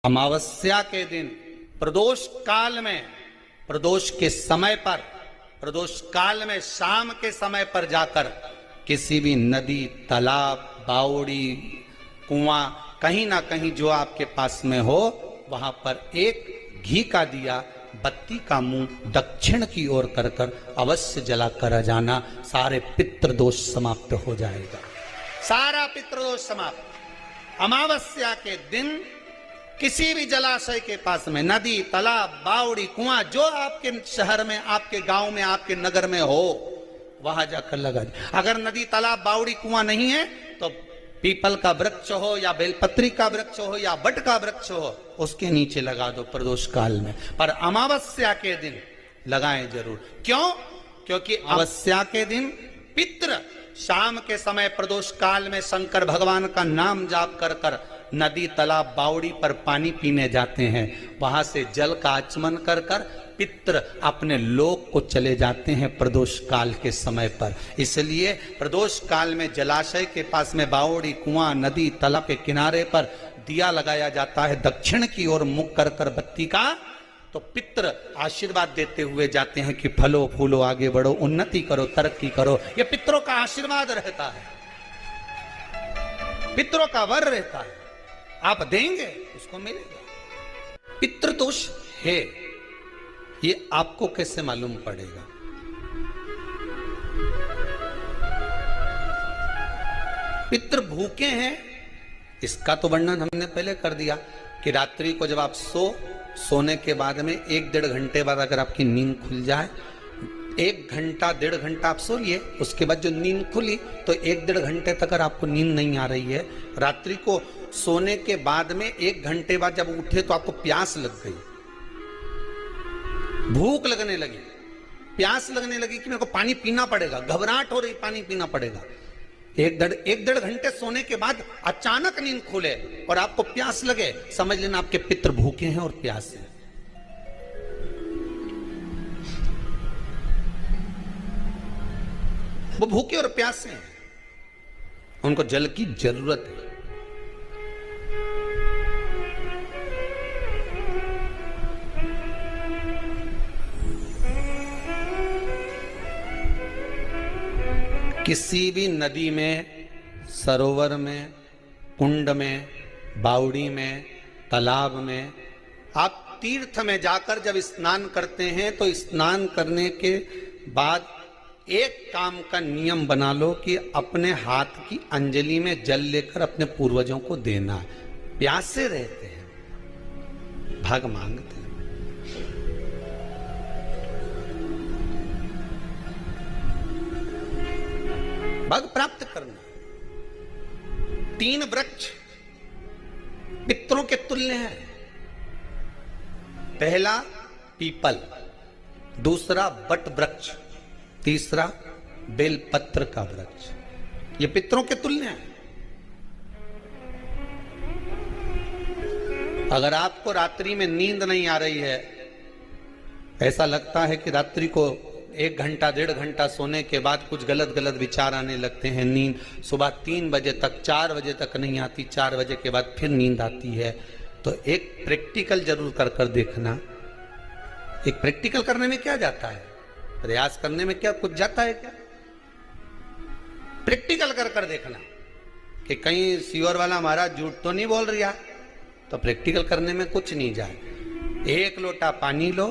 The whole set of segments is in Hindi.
अमावस्या के दिन प्रदोष काल में, प्रदोष के समय पर, प्रदोष काल में शाम के समय पर जाकर किसी भी नदी, तालाब, बावड़ी, कुआं, कहीं ना कहीं जो आपके पास में हो, वहां पर एक घी का दिया, बत्ती का मुंह दक्षिण की ओर कर कर अवश्य जला कर जाना। सारे पितृदोष समाप्त हो जाएगा, सारा पितृदोष समाप्त। अमावस्या के दिन किसी भी जलाशय के पास में, नदी, तालाब, बावड़ी, कुआं, जो आपके शहर में, आपके गांव में, आपके नगर में हो, वहां जाकर लगा दे। अगर नदी, तालाब, बावड़ी, कुआं नहीं है तो पीपल का वृक्ष हो या बेलपत्री का वृक्ष हो या बट का वृक्ष हो, उसके नीचे लगा दो प्रदोष काल में। पर अमावस्या के दिन लगाएं जरूर। क्यों? क्योंकि अमावस्या के दिन पितृ शाम के समय प्रदोष काल में शंकर भगवान का नाम जाप कर कर नदी, तालाब, बावड़ी पर पानी पीने जाते हैं। वहां से जल का आचमन कर कर पितृ अपने लोक को चले जाते हैं प्रदोष काल के समय पर। इसलिए प्रदोष काल में जलाशय के पास में, बावड़ी, कुआं, नदी, तालाब के किनारे पर दिया लगाया जाता है दक्षिण की ओर मुख कर कर बत्ती का। तो पितृ आशीर्वाद देते हुए जाते हैं कि फलो फूलो, आगे बढ़ो, उन्नति करो, तरक्की करो। ये पितरों का आशीर्वाद रहता है, पितरों का वर रहता है। आप देंगे उसको मिलेगा। पितृदोष है, ये आपको कैसे मालूम पड़ेगा? पितृ भूखे हैं, इसका तो वर्णन हमने पहले कर दिया कि रात्रि को जब आप सोने के बाद में 1-1.5 घंटे बाद अगर आपकी नींद खुल जाए, 1 घंटा 1.5 घंटा आप सो लिए, उसके बाद जो नींद खुली तो 1-1.5 घंटे तक अगर आपको नींद नहीं आ रही है, रात्रि को सोने के बाद में 1 घंटे बाद जब उठे तो आपको प्यास लग गई, भूख लगने लगी, प्यास लगने लगी कि मेरे को पानी पीना पड़ेगा, घबराहट हो रही, पानी पीना पड़ेगा। 1-1.5 घंटे सोने के बाद अचानक नींद खुले और आपको प्यास लगे, समझ लेना आपके पितृ भूखे हैं और प्यास है। वो भूखे और प्यासे हैं, उनको जल की जरूरत है। किसी भी नदी में, सरोवर में, कुंड में, बावड़ी में, तालाब में, आप तीर्थ में जाकर जब स्नान करते हैं तो स्नान करने के बाद एक काम का नियम बना लो कि अपने हाथ की अंजलि में जल लेकर अपने पूर्वजों को देना। प्यासे रहते हैं, भग मांगते हैं। भग प्राप्त करना। 3 वृक्ष पितरों के तुल्य हैं। पहला पीपल, दूसरा बट वृक्ष, तीसरा बेलपत्र का वृक्ष। ये पितरों के तुल्य हैं। अगर आपको रात्रि में नींद नहीं आ रही है, ऐसा लगता है कि रात्रि को 1 घंटा 1.5 घंटा सोने के बाद कुछ गलत गलत विचार आने लगते हैं, नींद सुबह 3 बजे तक, 4 बजे तक नहीं आती, 4 बजे के बाद फिर नींद आती है, तो एक प्रैक्टिकल जरूर कर कर देखना। एक प्रैक्टिकल करने में क्या जाता है? प्रयास करने में क्या कुछ जाता है क्या? प्रैक्टिकल कर कर देखना कि कहीं सीवर वाला महाराज झूठ तो नहीं बोल रहा। तो प्रैक्टिकल करने में कुछ नहीं जाए। 1 लोटा पानी लो,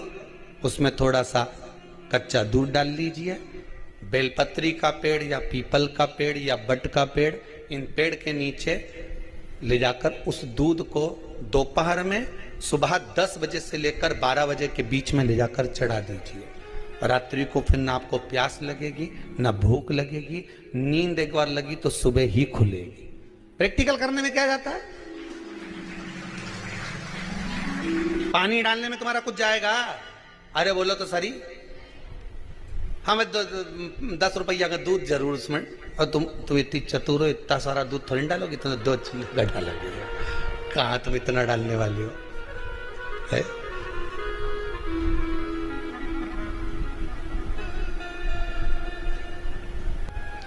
उसमें थोड़ा सा कच्चा दूध डाल लीजिए, बेलपत्री का पेड़ या पीपल का पेड़ या बट का पेड़, इन पेड़ के नीचे ले जाकर उस दूध को दोपहर में सुबह 10 बजे से लेकर 12 बजे के बीच में ले जाकर चढ़ा दीजिए। रात्रि को फिर ना आपको प्यास लगेगी, ना भूख लगेगी, नींद एक बार लगी तो सुबह ही खुलेगी। प्रैक्टिकल करने में क्या जाता है? पानी डालने में तुम्हारा कुछ जाएगा? अरे बोलो तो सरी, हमें 10 रुपया का दूध जरूर उसमें, और तुम इतनी चतुर हो, इतना सारा दूध थोड़ी डालोगी, तो 2 घंटा लगेगा। कहाँ तुम इतना डालने वाली हो है?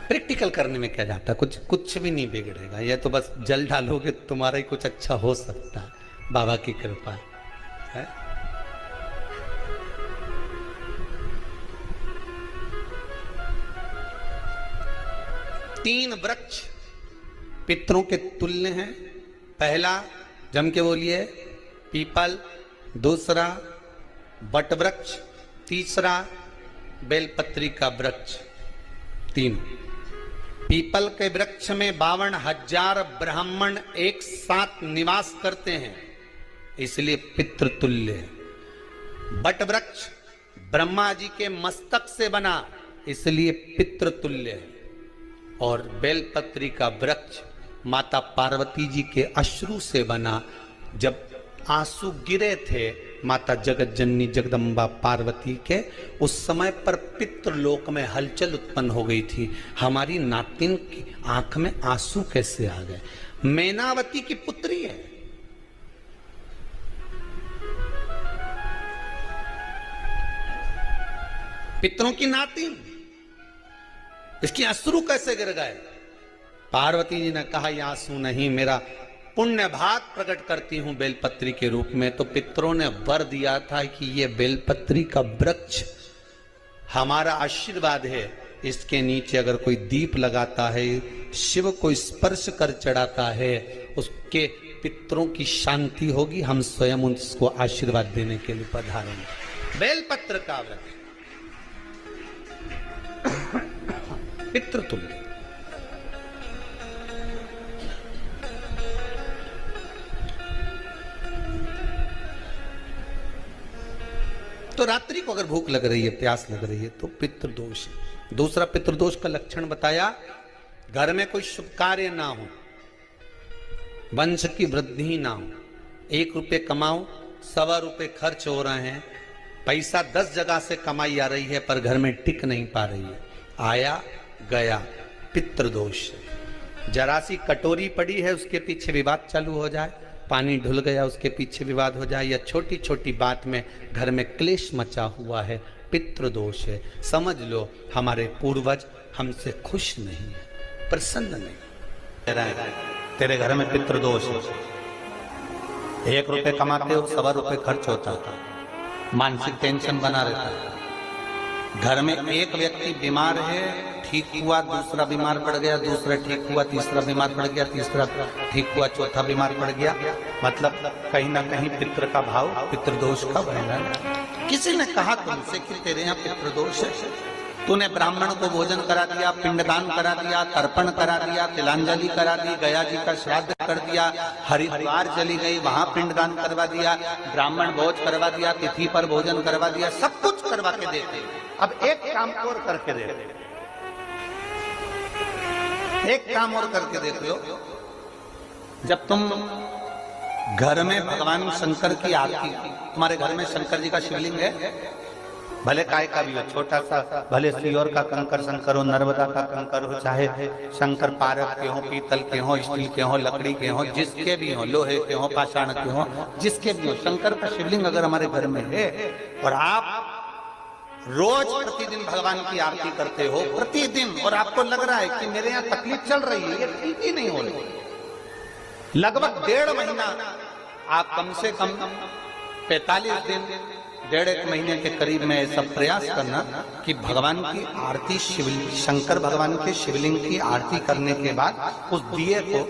प्रैक्टिकल करने में क्या जाता है? कुछ भी नहीं बिगड़ेगा। ये तो बस जल डालोगे तुम्हारा ही कुछ अच्छा हो सकता है। बाबा की कृपा है। तीन वृक्ष पितरों के तुल्य हैं। पहला जम के बोलिए पीपल, दूसरा बट वृक्ष, तीसरा बेलपत्री का वृक्ष। तीन। पीपल के वृक्ष में 52,000 ब्राह्मण एक साथ निवास करते हैं, इसलिए पितृतुल्य है। बट वृक्ष ब्रह्मा जी के मस्तक से बना, इसलिए पितृतुल्य है। और बेलपत्री का वृक्ष माता पार्वती जी के अश्रु से बना। जब आंसू गिरे थे माता जगत जननी जगदम्बा पार्वती के, उस समय पर पितृलोक में हलचल उत्पन्न हो गई थी। हमारी नातिन की आंख में आंसू कैसे आ गए? मैनावती की पुत्री है। पितरों की नातिन, इसकी अश्रु कैसे गिर गए? पार्वती जी ने कहा ये आंसू नहीं, मेरा पुण्य भाग प्रकट करती हूं बेलपत्री के रूप में। तो पितरों ने वर दिया था कि ये बेलपत्री का वृक्ष हमारा आशीर्वाद है, इसके नीचे अगर कोई दीप लगाता है, शिव को स्पर्श कर चढ़ाता है, उसके पितरों की शांति होगी। हम स्वयं उसको आशीर्वाद देने के लिए पधारेंगे। बेलपत्र का वृक्ष पितृतुल्य। तो रात्रि को अगर भूख लग रही है, प्यास लग रही है, तो पितृदोष है। दूसरा पितृदोष का लक्षण बताया, घर में कोई शुभ कार्य ना हो, वंश की वृद्धि ना हो। 1 रुपये कमाओ, 1.25 रुपये खर्च हो रहे हैं, पैसा 10 जगह से कमाई आ रही है पर घर में टिक नहीं पा रही है, आया गया, पितृदोष है। जरा सी कटोरी पड़ी है, उसके पीछे विवाद चालू हो जाए, पानी ढुल गया उसके पीछे विवाद हो जाए, या छोटी छोटी बात में घर में क्लेश मचा हुआ है, पितृदोष है। समझ लो हमारे पूर्वज हमसे खुश नहीं है, प्रसन्न नहीं। तेरे घर में पितृदोष है, 1 रुपये कमाते हो, 1.25 रुपये खर्च होता है, मानसिक टेंशन बना रहता है। घर में एक व्यक्ति बीमार है, ठीक हुआ, दूसरा बीमार पड़ गया, दूसरा ठीक हुआ, तीसरा बीमार पड़ गया, तीसरा ठीक हुआ, चौथा बीमार पड़ गया। मतलब कहीं ना कहीं पितृ का भाव, पितृदोष का वर्णन। किसी ने कहा तुमसे कि तेरे यहाँ पितृदोष है, तूने ब्राह्मण को भोजन करा दिया, पिंडदान करा दिया, तर्पण करा दिया, तिलांजलि करा दी, गया जी का श्राद्ध कर दिया, हरिद्वार चली गई, वहां पिंडदान करवा दिया, ब्राह्मण भोज करवा दिया, तिथि पर भोजन करवा दिया, सब कुछ करवा के देते। अब एक काम और करके दे, एक काम और करके देखो। जब तुम घर में भगवान शंकर की आरती, तुम्हारे घर में शंकर जी का शिवलिंग है, भले काय का भी हो, छोटा सा, भले सियोर का कंकर शंकर हो, नर्मदा का कंकर हो, चाहे शंकर पारक के हो, पीतल के हो, स्टील के हो, लकड़ी के हो, जिसके भी हो, लोहे के हो, पाषाण के हो, जिसके भी हो, शंकर का शिवलिंग अगर हमारे घर में है और आप रोज प्रतिदिन भगवान की आरती करते हो, प्रतिदिन, और आपको लग रहा है कि मेरे यहाँ तकलीफ चल रही है, ये ठीक ही नहीं हो रही, लगभग 1.5 महीना आप कम से कम 45 दिन, 1.5 महीने के करीब में ऐसा प्रयास करना कि भगवान की आरती, शिवलिंग, शंकर भगवान के शिवलिंग की आरती करने के बाद उस दिए को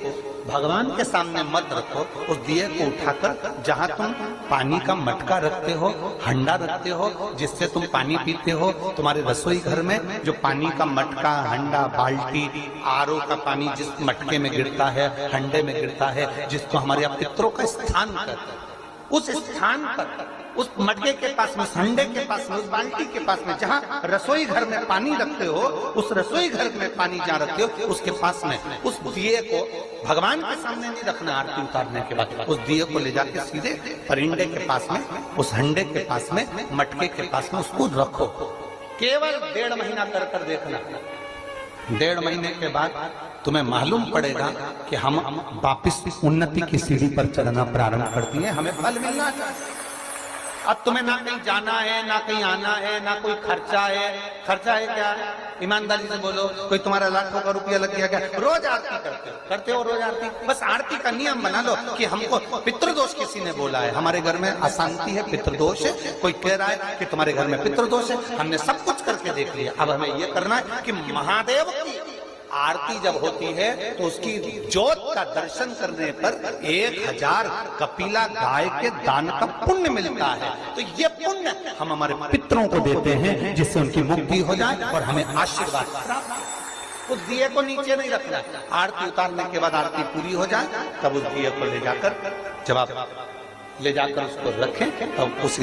भगवान के सामने मत रखो, उस दिए को उठाकर जहां तुम पानी का मटका रखते हो, हंडा रखते हो, जिससे तुम पानी पीते हो, तुम्हारे रसोई घर में जो पानी का मटका, हंडा, बाल्टी, आरओ का पानी जिस मटके में गिरता है, हंडे में गिरता है, जिसको हमारे यहाँ पितरों का स्थान कहते हैं, उस स्थान पर, उस मटके के पास में, हंडे के पास में, उस बाल्टी के पास में, जहां रसोई घर में पानी रखते हो, उस रसोई घर में पानी जहां रखते हो, उसके पास में उस दिए को भगवान के सामने नहीं रखना। आरती उतारने के बाद उस दिए को ले जाके सीधे परिंडे के पास में, उस हंडे के पास में, मटके के पास में उसको रखो। केवल 1.5 महीना कर देखना। 1.5 महीने के बाद तुम्हें मालूम पड़ेगा कि हम वापिस उन्नति की सीढ़ी पर चढ़ना प्रारंभ करती है, हमें फल मिलना चाहिए। अब तुम्हें ना कहीं जाना है, ना कहीं आना है, ना कोई खर्चा है। खर्चा है क्या? ईमानदारी से बोलो, कोई तुम्हारा लाखों का रुपया लग गया क्या? रोज आरती करते हो रोज आरती। बस आरती का नियम बना लो कि हमको पितृदोष किसी ने बोला है, हमारे घर में अशांति है, पितृदोष है, कोई कह रहा है कि तुम्हारे घर में पितृदोष है। हमने सब कुछ करके देख लिया, अब हमें ये करना है कि महादेव की आरती जब होती है तो उसकी ज्योत का दर्शन करने पर 1000 कपिला गाय के दान का पुण्य मिलता है। तो ये पुण्य हम हमारे पितरों को देते हैं, जिससे उनकी मुक्ति हो जाए और हमें आशीर्वाद प्राप्त। उस दिए को नीचे नहीं रखना, आरती उतारने के बाद आरती पूरी हो जाए तब उस दिए को ले जाकर, जब आप ले जाकर उसको रखें, तब उस